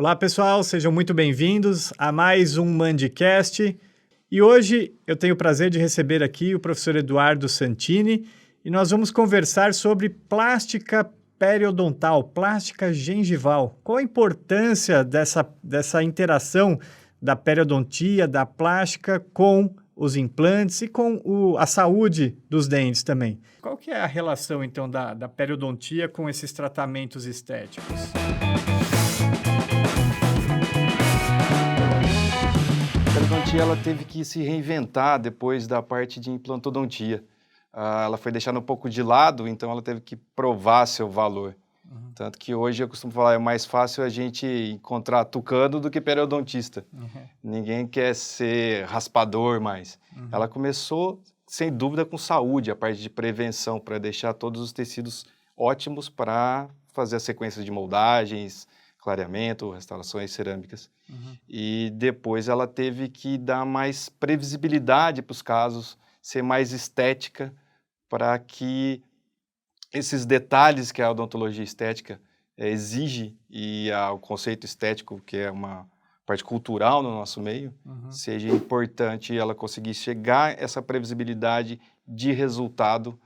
Olá, pessoal, sejam muito bem-vindos a mais um Mandicast. E hoje eu tenho o prazer de receber aqui o professor Eduardo Santini e nós vamos conversar sobre plástica periodontal, plástica gengival. Qual a importância dessa interação da periodontia, da plástica com os implantes e com a saúde dos dentes também? Qual que é a relação, então, da periodontia com esses tratamentos estéticos? A periodontia ela teve que se reinventar depois da parte de implantodontia. Ela foi deixada um pouco de lado, então ela teve que provar seu valor. Tanto que hoje eu costumo falar, é mais fácil a gente encontrar tucano do que periodontista. Ninguém quer ser raspador mais. Ela começou, sem dúvida, com saúde, a parte de prevenção, para deixar todos os tecidos ótimos para fazer a sequência de moldagens, clareamento, restaurações cerâmicas. E depois ela teve que dar mais previsibilidade para os casos, ser mais estética, para que esses detalhes que a odontologia estética exige e o conceito estético, que é uma parte cultural no nosso meio, seja importante ela conseguir chegar a essa previsibilidade de resultado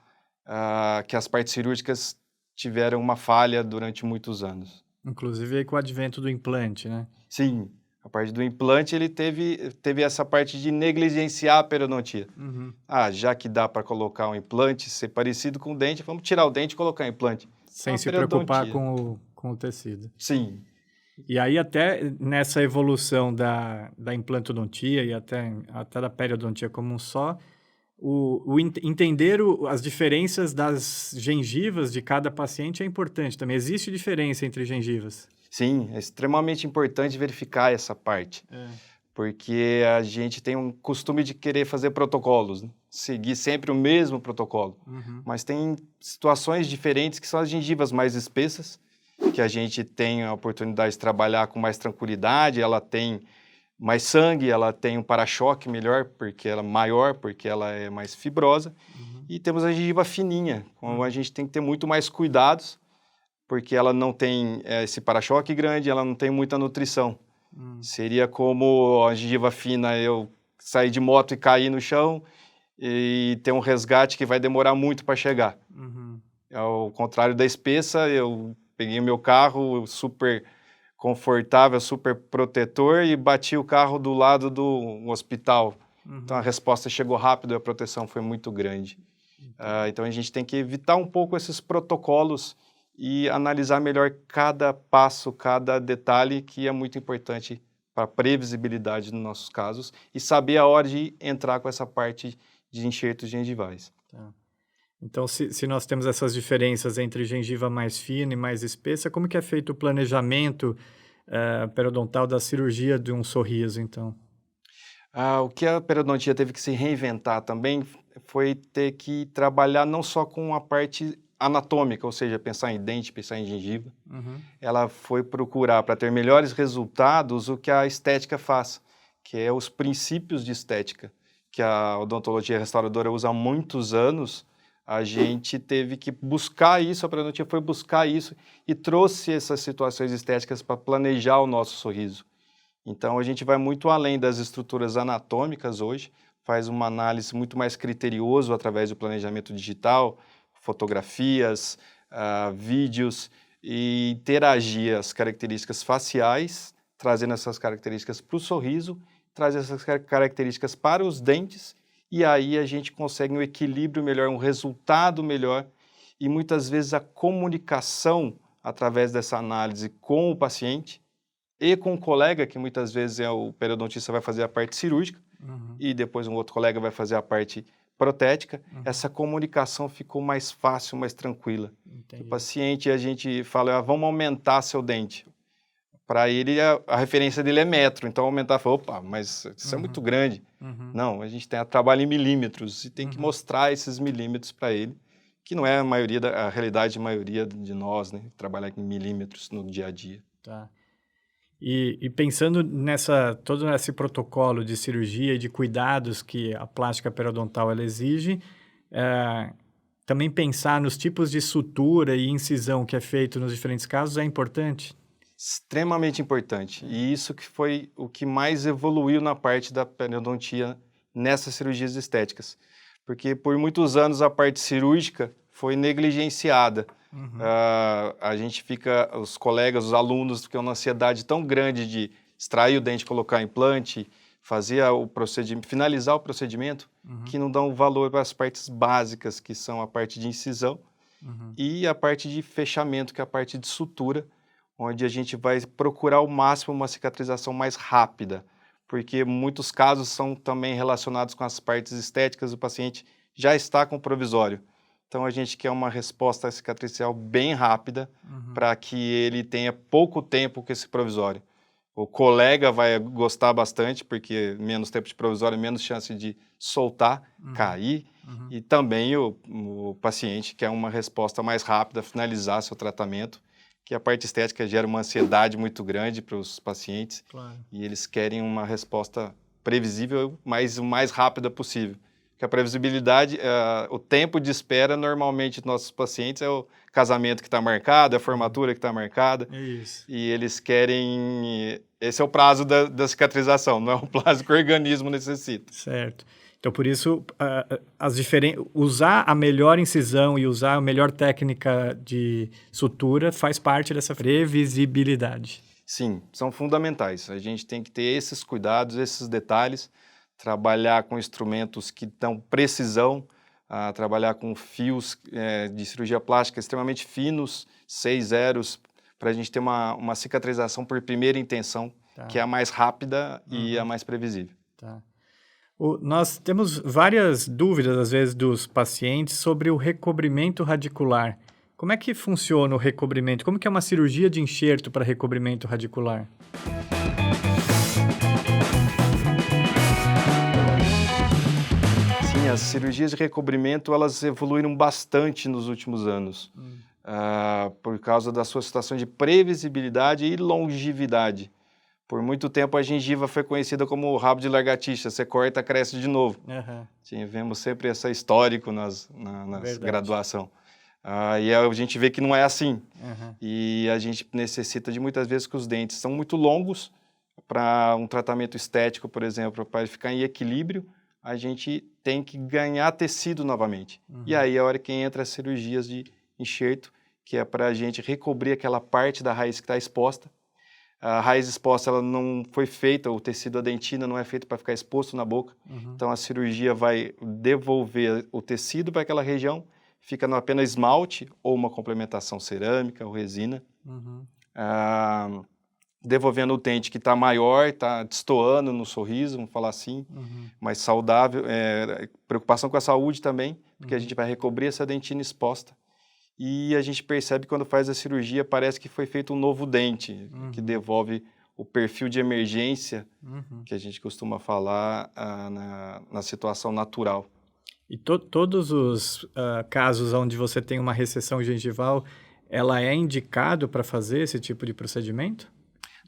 que as partes cirúrgicas tiveram uma falha durante muitos anos. Inclusive aí com o advento do implante, né? Sim, a parte do implante ele teve essa parte de negligenciar a periodontia. Já que dá para colocar um implante, ser parecido com o dente, vamos tirar o dente e colocar um implante. Sem se preocupar com o tecido. Sim. E aí até nessa evolução da implantodontia e até da periodontia como um só, entender as diferenças das gengivas de cada paciente é importante também. Existe diferença entre gengivas? Sim, é extremamente importante verificar essa parte. Porque a gente tem um costume de querer fazer protocolos, né? Seguir sempre o mesmo protocolo. Mas tem situações diferentes que são as gengivas mais espessas, que a gente tem a oportunidade de trabalhar com mais tranquilidade, ela tem mais sangue, ela tem um para-choque melhor, porque ela é maior, porque ela é mais fibrosa. E temos a gengiva fininha, com a gente tem que ter muito mais cuidados, porque ela não tem esse para-choque grande, ela não tem muita nutrição. Seria como a gengiva fina, eu sair de moto e cair no chão e ter um resgate que vai demorar muito para chegar. Ao contrário da espessa, eu peguei o meu carro super confortável, super protetor e bati o carro do lado do hospital. Então a resposta chegou rápido e a proteção foi muito grande. Então a gente tem que evitar um pouco esses protocolos e analisar melhor cada passo, cada detalhe, que é muito importante para a previsibilidade nos nossos casos e saber a hora de entrar com essa parte de enxertos gengivais. Tá. Então, se nós temos essas diferenças entre gengiva mais fina e mais espessa, como que é feito o planejamento periodontal da cirurgia de um sorriso, então? O que a periodontia teve que se reinventar também foi ter que trabalhar não só com a parte anatômica, ou seja, pensar em dente, pensar em gengiva. Ela foi procurar, para ter melhores resultados, o que a estética faz, que é os princípios de estética, que a odontologia restauradora usa há muitos anos. A gente teve que buscar isso, a periodontia foi buscar isso e trouxe essas situações estéticas para planejar o nosso sorriso. Então, a gente vai muito além das estruturas anatômicas hoje, faz uma análise muito mais criterioso através do planejamento digital, fotografias, vídeos, e interagir as características faciais, trazendo essas características para o sorriso, trazendo essas características para os dentes, e aí a gente consegue um equilíbrio melhor, um resultado melhor, e muitas vezes a comunicação através dessa análise com o paciente e com o colega, que muitas vezes o periodontista vai fazer a parte cirúrgica, e depois um outro colega vai fazer a parte protética, essa comunicação ficou mais fácil, mais tranquila. O paciente, a gente fala, vamos aumentar seu dente. Para ele, a referência dele é metro, então aumentar, fala, opa, mas isso é muito grande. Não, a gente trabalha em milímetros e tem que mostrar esses milímetros para ele, que não é a realidade da maioria de nós, né? Trabalhar em milímetros no dia a dia. Tá. E pensando todo esse protocolo de cirurgia e de cuidados que a plástica periodontal ela exige, também pensar nos tipos de sutura e incisão que é feito nos diferentes casos é importante? Extremamente importante. E isso que foi o que mais evoluiu na parte da periodontia nessas cirurgias estéticas. Porque por muitos anos a parte cirúrgica foi negligenciada. A gente fica, os colegas, os alunos, ficam numa ansiedade tão grande de extrair o dente, colocar implante, fazer o procedimento, finalizar o procedimento, que não dão valor para as partes básicas, que são a parte de incisão e a parte de fechamento, que é a parte de sutura, onde a gente vai procurar ao máximo uma cicatrização mais rápida, porque muitos casos são também relacionados com as partes estéticas, o paciente já está com provisório. Então, a gente quer uma resposta cicatricial bem rápida para que ele tenha pouco tempo com esse provisório. O colega vai gostar bastante, porque menos tempo de provisório, menos chance de soltar, cair. E também o paciente quer uma resposta mais rápida, finalizar seu tratamento, que a parte estética gera uma ansiedade muito grande para os pacientes. Claro. E eles querem uma resposta previsível, mas o mais rápida possível. Porque a previsibilidade, o tempo de espera, normalmente, dos nossos pacientes é o casamento que está marcado, é a formatura que está marcada. Isso. E eles querem... Esse é o prazo da cicatrização, não é o prazo que o organismo necessita. Certo. Então, por isso, usar a melhor incisão e usar a melhor técnica de sutura faz parte dessa previsibilidade. Sim, são fundamentais. A gente tem que ter esses cuidados, esses detalhes, trabalhar com instrumentos que dão precisão, trabalhar com fios de cirurgia plástica extremamente finos, 6 zeros, para a gente ter uma cicatrização por primeira intenção, que é a mais rápida e a mais previsível. Tá. Nós temos várias dúvidas, às vezes, dos pacientes sobre o recobrimento radicular. Como é que funciona o recobrimento? Como que é uma cirurgia de enxerto para recobrimento radicular? Sim, as cirurgias de recobrimento, elas evoluíram bastante nos últimos anos, por causa da sua situação de previsibilidade e longevidade. Por muito tempo, a gengiva foi conhecida como o rabo de lagartixa. Você corta, cresce de novo. Vemos sempre esse histórico nas graduação. E a gente vê que não é assim. E a gente necessita de, muitas vezes, que os dentes são muito longos para um tratamento estético, por exemplo, para ficar em equilíbrio, a gente tem que ganhar tecido novamente. E aí é a hora que entra as cirurgias de enxerto, que é para a gente recobrir aquela parte da raiz que está exposta. A raiz exposta, ela não foi feita, o tecido, a dentina não é feito para ficar exposto na boca. Então, a cirurgia vai devolver o tecido para aquela região, fica no apenas esmalte ou uma complementação cerâmica ou resina, devolvendo o dente que está maior, está destoando no sorriso, vamos falar assim, mais saudável. Preocupação com a saúde também, porque a gente vai recobrir essa dentina exposta. E a gente percebe quando faz a cirurgia, parece que foi feito um novo dente, que devolve o perfil de emergência, que a gente costuma falar na situação natural. E todos os casos onde você tem uma recessão gengival, ela é indicado para fazer esse tipo de procedimento?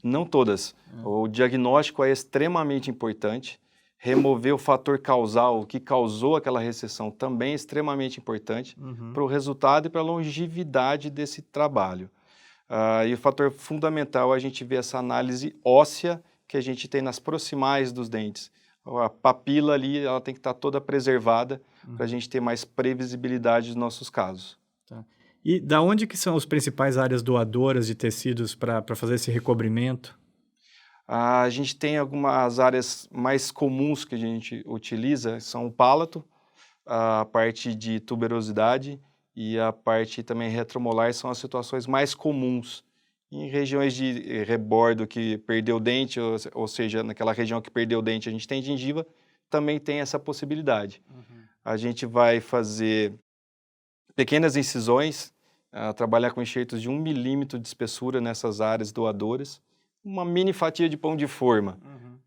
Não todas. O diagnóstico é extremamente importante. Remover o fator causal, o que causou aquela recessão, também é extremamente importante para o resultado e para a longevidade desse trabalho. E o fator fundamental, a gente vê essa análise óssea que a gente tem nas proximais dos dentes. A papila ali, ela tem que estar toda preservada para a gente ter mais previsibilidade dos nossos casos. Tá. E da onde que são as principais áreas doadoras de tecidos para fazer esse recobrimento? A gente tem algumas áreas mais comuns que a gente utiliza, são o pálato, a parte de tuberosidade e a parte também retromolar são as situações mais comuns. Em regiões de rebordo que perdeu o dente, ou seja, naquela região que perdeu o dente a gente tem gengiva, também tem essa possibilidade. A gente vai fazer pequenas incisões, trabalhar com enxertos de 1 milímetro de espessura nessas áreas doadoras, uma mini fatia de pão de forma.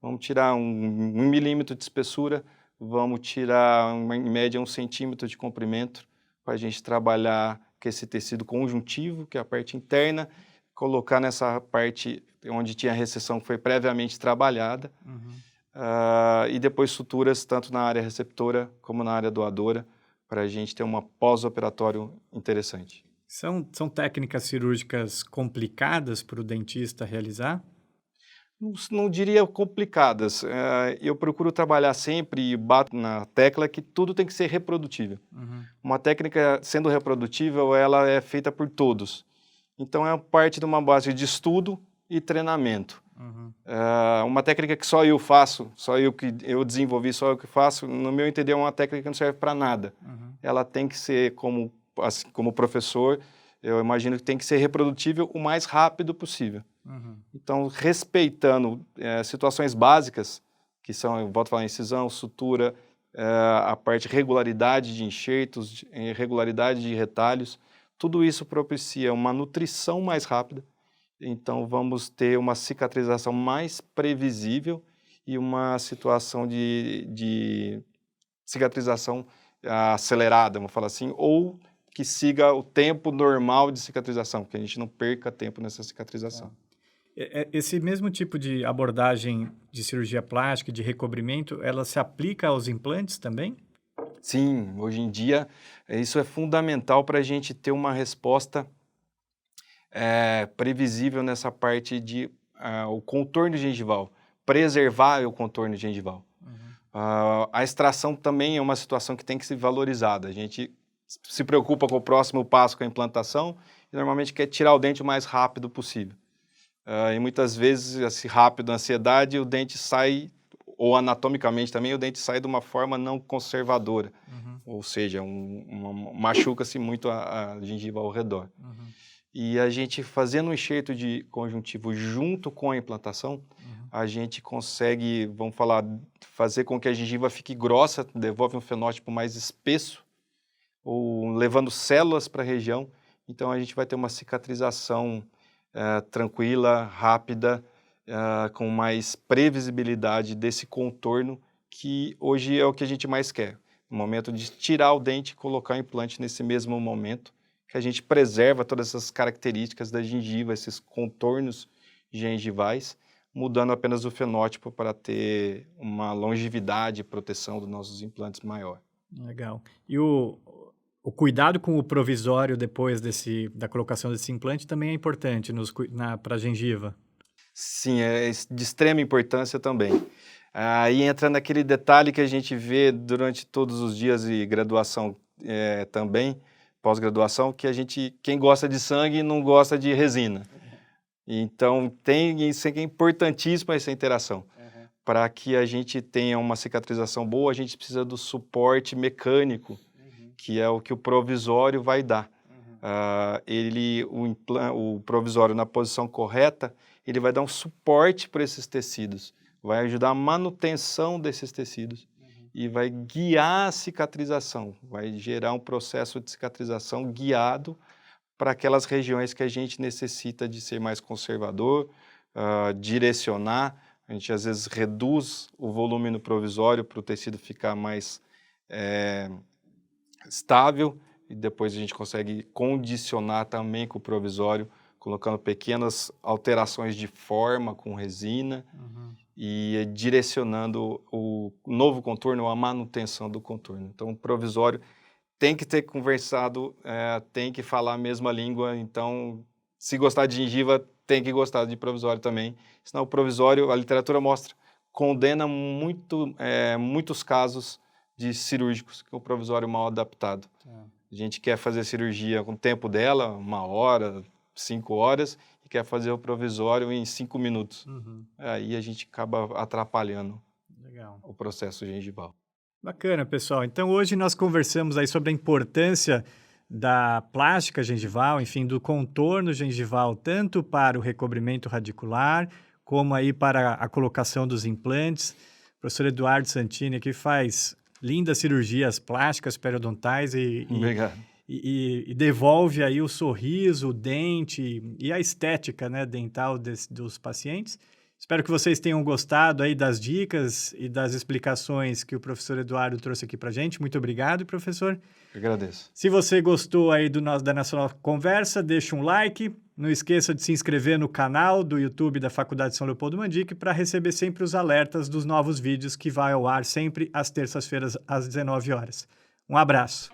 Vamos tirar 1 milímetro de espessura, vamos tirar, em média, 1 centímetro de comprimento, para a gente trabalhar com esse tecido conjuntivo, que é a parte interna, colocar nessa parte onde tinha recessão que foi previamente trabalhada, e depois suturas tanto na área receptora como na área doadora, para a gente ter um pós-operatório interessante. São técnicas cirúrgicas complicadas para o dentista realizar? Não diria complicadas. Eu procuro trabalhar sempre e bato na tecla que tudo tem que ser reprodutível. Uma técnica sendo reprodutível, ela é feita por todos. Então, é parte de uma base de estudo e treinamento. Uma técnica que só eu faço, só eu que eu desenvolvi, só eu que faço, no meu entender, é uma técnica que não serve para nada. Ela tem que ser, como professor, eu imagino que tem que ser reprodutível o mais rápido possível. Então, respeitando situações básicas, que são, eu volto a falar, incisão, sutura, a parte de regularidade de enxertos, regularidade de retalhos, tudo isso propicia uma nutrição mais rápida. Então, vamos ter uma cicatrização mais previsível e uma situação de cicatrização acelerada, vamos falar assim, ou que siga o tempo normal de cicatrização, que a gente não perca tempo nessa cicatrização. Esse mesmo tipo de abordagem de cirurgia plástica, de recobrimento, ela se aplica aos implantes também? Sim, hoje em dia isso é fundamental para a gente ter uma resposta previsível nessa parte de o contorno gengival, preservar o contorno gengival. A extração também é uma situação que tem que ser valorizada. A gente se preocupa com o próximo passo, com a implantação, e normalmente quer tirar o dente o mais rápido possível. E muitas vezes, assim, rápido, ansiedade, o dente sai, ou anatomicamente também, o dente sai de uma forma não conservadora. Ou seja, machuca-se muito a gengiva ao redor. E a gente fazendo um enxerto de conjuntivo junto com a implantação, a gente consegue, vamos falar, fazer com que a gengiva fique grossa, devolve um fenótipo mais espesso, ou levando células para a região. Então, a gente vai ter uma cicatrização tranquila, rápida, com mais previsibilidade desse contorno, que hoje é o que a gente mais quer. No momento de tirar o dente e colocar o implante nesse mesmo momento, que a gente preserva todas essas características da gengiva, esses contornos gengivais, mudando apenas o fenótipo para ter uma longevidade e proteção dos nossos implantes maior. Legal. E o cuidado com o provisório depois da colocação desse implante também é importante para a gengiva? Sim, é de extrema importância também. Aí entra naquele detalhe que a gente vê durante todos os dias de graduação também, pós-graduação, que quem gosta de sangue não gosta de resina. Então, isso é importantíssimo, essa interação. Para que a gente tenha uma cicatrização boa, a gente precisa do suporte mecânico, que é o que o provisório vai dar. O provisório na posição correta, ele vai dar um suporte para esses tecidos, vai ajudar a manutenção desses tecidos e vai guiar a cicatrização, vai gerar um processo de cicatrização guiado para aquelas regiões que a gente necessita de ser mais conservador, direcionar. A gente às vezes reduz o volume no provisório para o tecido ficar mais estável, e depois a gente consegue condicionar também com o provisório, colocando pequenas alterações de forma com resina e direcionando o novo contorno, a manutenção do contorno. Então, o provisório tem que ter conversado, tem que falar a mesma língua. Então, se gostar de gengiva, tem que gostar de provisório também. Senão o provisório, a literatura mostra, condena muitos casos de cirúrgicos com o provisório mal adaptado. A gente quer fazer cirurgia com o tempo dela, 1 hora, 5 horas, e quer fazer o provisório em 5 minutos. Aí a gente acaba atrapalhando o processo gengival. Bacana, pessoal. Então, hoje nós conversamos aí sobre a importância da plástica gengival, enfim, do contorno gengival, tanto para o recobrimento radicular, como aí para a colocação dos implantes. O professor Eduardo Santini aqui faz lindas cirurgias plásticas periodontais e devolve aí o sorriso, o dente e a estética, né, dental dos pacientes. Espero que vocês tenham gostado aí das dicas e das explicações que o professor Eduardo trouxe aqui para a gente. Muito obrigado, professor. Eu agradeço. Se você gostou aí da nossa conversa, deixa um like. Não esqueça de se inscrever no canal do YouTube da Faculdade São Leopoldo Mandic para receber sempre os alertas dos novos vídeos que vai ao ar sempre às terças-feiras às 19 horas. Um abraço.